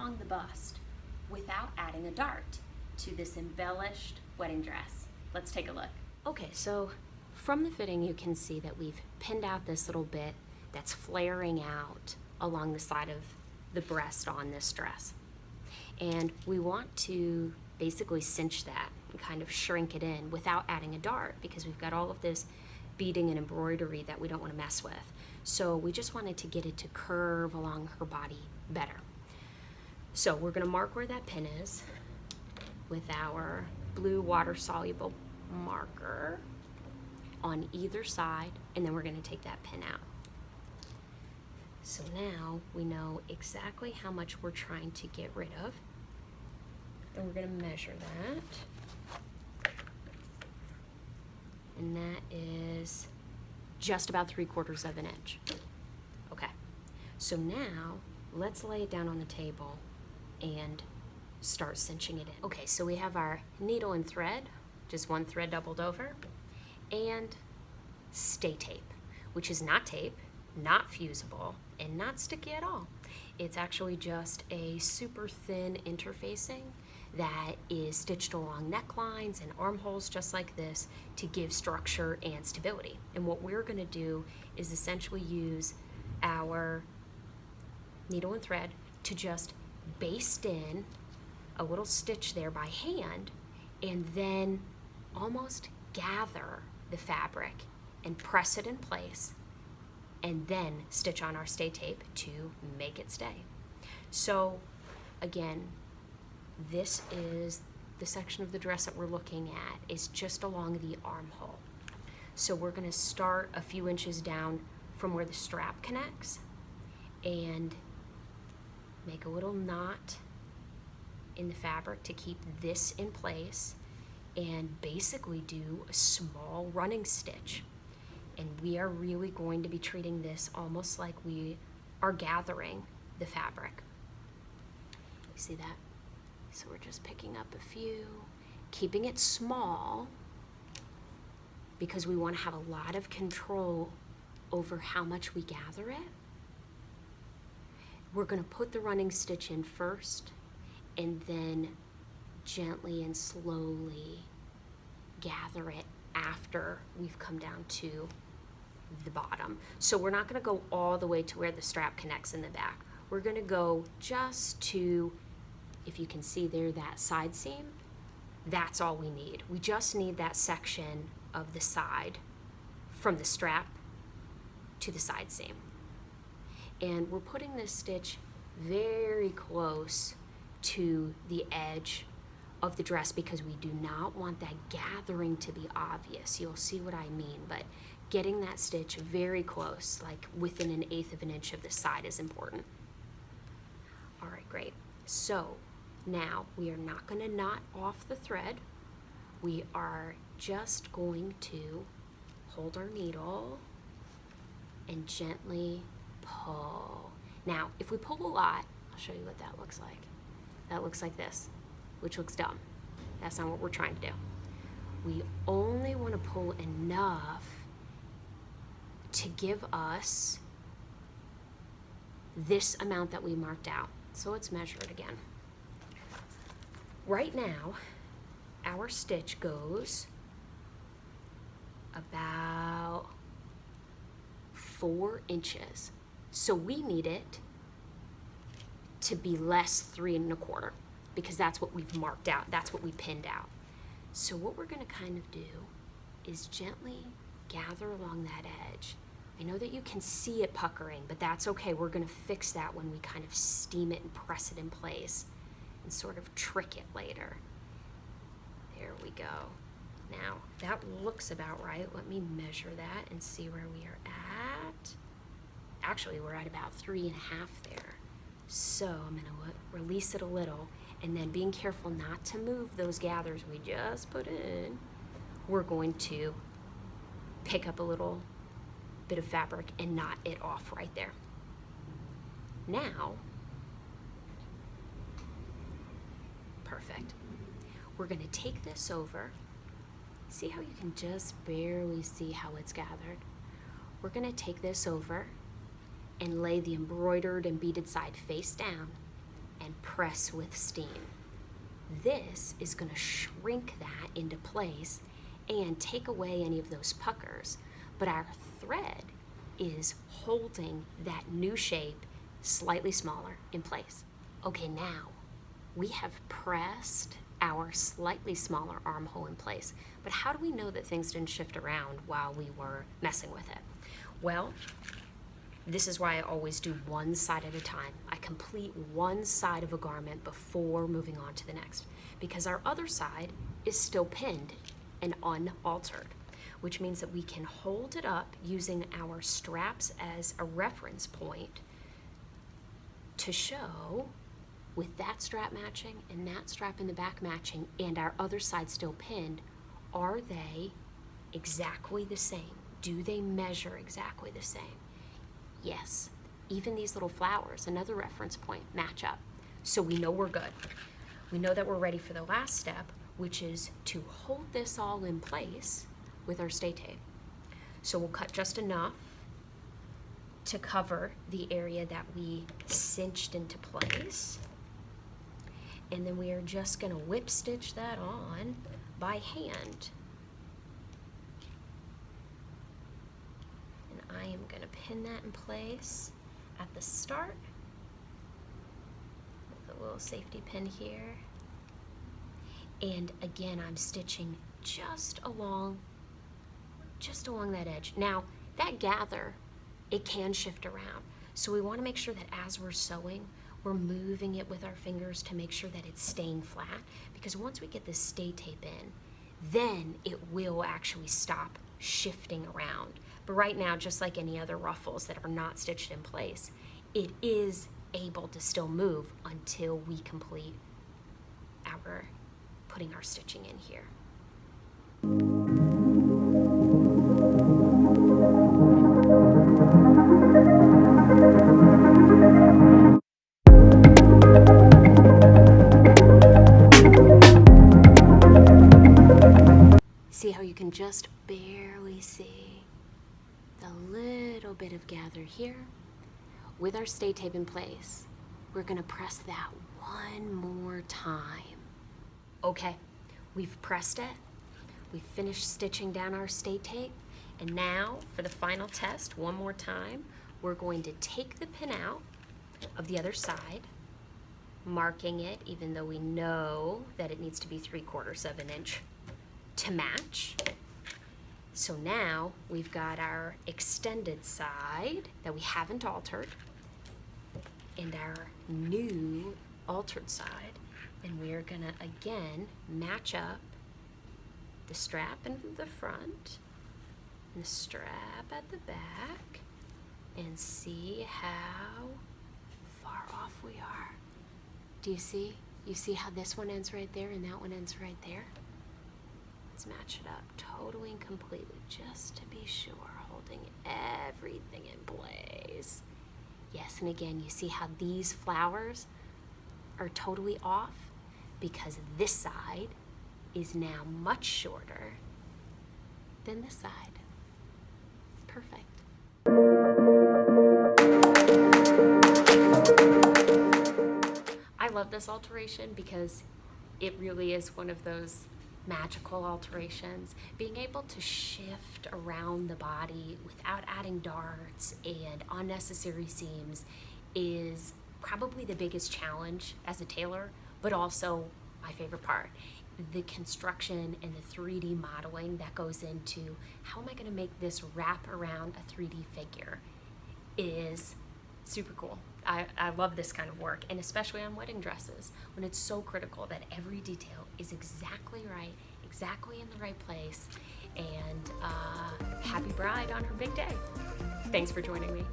along the bust without adding a dart to this embellished wedding dress. Let's take a look. Okay, so from the fitting you can see that we've pinned out this little bit that's flaring out along the side of the breast on this dress. And we want to basically cinch that and kind of shrink it in without adding a dart, because we've got all of this beading and embroidery that we don't want to mess with. So we just wanted to get it to curve along her body better. So we're going to mark where that pin is with our blue water-soluble marker on either side, and then we're going to take that pin out. So now we know exactly how much we're trying to get rid of, and we're going to measure that. And that is just about 3/4 of an inch. Okay, so now let's lay it down on the table and start cinching it in. Okay, so we have our needle and thread, just one thread doubled over, and stay tape, which is not tape, not fusible, and not sticky at all. It's actually just a super thin interfacing that is stitched along necklines and armholes just like this to give structure and stability. And what we're going to do is essentially use our needle and thread to just baste in a little stitch there by hand, and then almost gather the fabric and press it in place, and then stitch on our stay tape to make it stay. So again, this is the section of the dress that we're looking at is just along the armhole. So we're going to start a few inches down from where the strap connects and make a little knot in the fabric to keep this in place, and basically do a small running stitch. And we are really going to be treating this almost like we are gathering the fabric. You see that? So we're just picking up a few, keeping it small because we want to have a lot of control over how much we gather it. We're going to put the running stitch in first, and then gently and slowly gather it after we've come down to the bottom. So we're not going to go all the way to where the strap connects in the back. We're going to go just to, if you can see there, that side seam. That's all we need. We just need that section of the side from the strap to the side seam. And we're putting this stitch very close to the edge of the dress because we do not want that gathering to be obvious. You'll see what I mean, but getting that stitch very close, like within 1/8 of an inch of the side, is important. All right, great. So now we are not going to knot off the thread. We are just going to hold our needle and gently pull. Now, if we pull a lot, I'll show you what that looks like. That looks like this, which looks dumb. That's not what we're trying to do. We only want to pull enough to give us this amount that we marked out. So let's measure it again. Right now, our stitch goes about 4 inches. So we need it to be less 3 1/4 because that's what we've marked out. That's what we pinned out. So what we're going to kind of do is gently gather along that edge. I know that you can see it puckering, but that's okay. We're going to fix that when we kind of steam it and press it in place and sort of trick it later. There we go. Now, that looks about right. Let me measure that and see where we are at. Actually, we're at about 3 1/2 there. So I'm going to release it a little, and then being careful not to move those gathers we just put in, we're going to pick up a little bit of fabric and knot it off right there. Now, perfect. We're going to take this over. See how you can just barely see how it's gathered? We're going to take this over and lay the embroidered and beaded side face down and press with steam. This is going to shrink that into place and take away any of those puckers, but our thread is holding that new shape slightly smaller in place. Okay, now we have pressed our slightly smaller armhole in place, but how do we know that things didn't shift around while we were messing with it? Well, this is why I always do one side at a time. I complete one side of a garment before moving on to the next, because our other side is still pinned and unaltered, which means that we can hold it up using our straps as a reference point to show, with that strap matching and that strap in the back matching and our other side still pinned, are they exactly the same? Do they measure exactly the same? Yes. Even these little flowers, another reference point, match up. So we know we're good. We know that we're ready for the last step, which is to hold this all in place with our stay tape. So we'll cut just enough to cover the area that we cinched into place. And then we are just going to whip stitch that on by hand. And I am going to pin that in place at the start with a little safety pin here. And again, I'm stitching just along that edge. Now, that gather, it can shift around. So we want to make sure that as we're sewing, we're moving it with our fingers to make sure that it's staying flat, because once we get this stay tape in, then it will actually stop shifting around. But right now, just like any other ruffles that are not stitched in place, it is able to still move until we complete our putting our stitching in here. See how you can just barely see the little bit of gather here? With our stay tape in place, we're gonna press that one more time. Okay, we've pressed it, we've finished stitching down our stay tape, and now for the final test, one more time, we're going to take the pin out of the other side, marking it, even though we know that it needs to be 3/4 of an inch to match. So now we've got our extended side that we haven't altered and our new altered side, and we're gonna again match up the strap in the front and the strap at the back and see how far off we are. Do you see? You see how this one ends right there and that one ends right there? Let's match it up totally and completely just to be sure, holding everything in place. Yes, and again, you see how these flowers are totally off because this side is now much shorter than this side. Perfect. I love this alteration because it really is one of those magical alterations. Being able to shift around the body without adding darts and unnecessary seams is probably the biggest challenge as a tailor, but also my favorite part. The construction and the 3D modeling that goes into how am I going to make this wrap around a 3D figure is super cool. I love this kind of work, and especially on wedding dresses when it's so critical that every detail is exactly right, exactly in the right place, and happy bride on her big day. Thanks for joining me.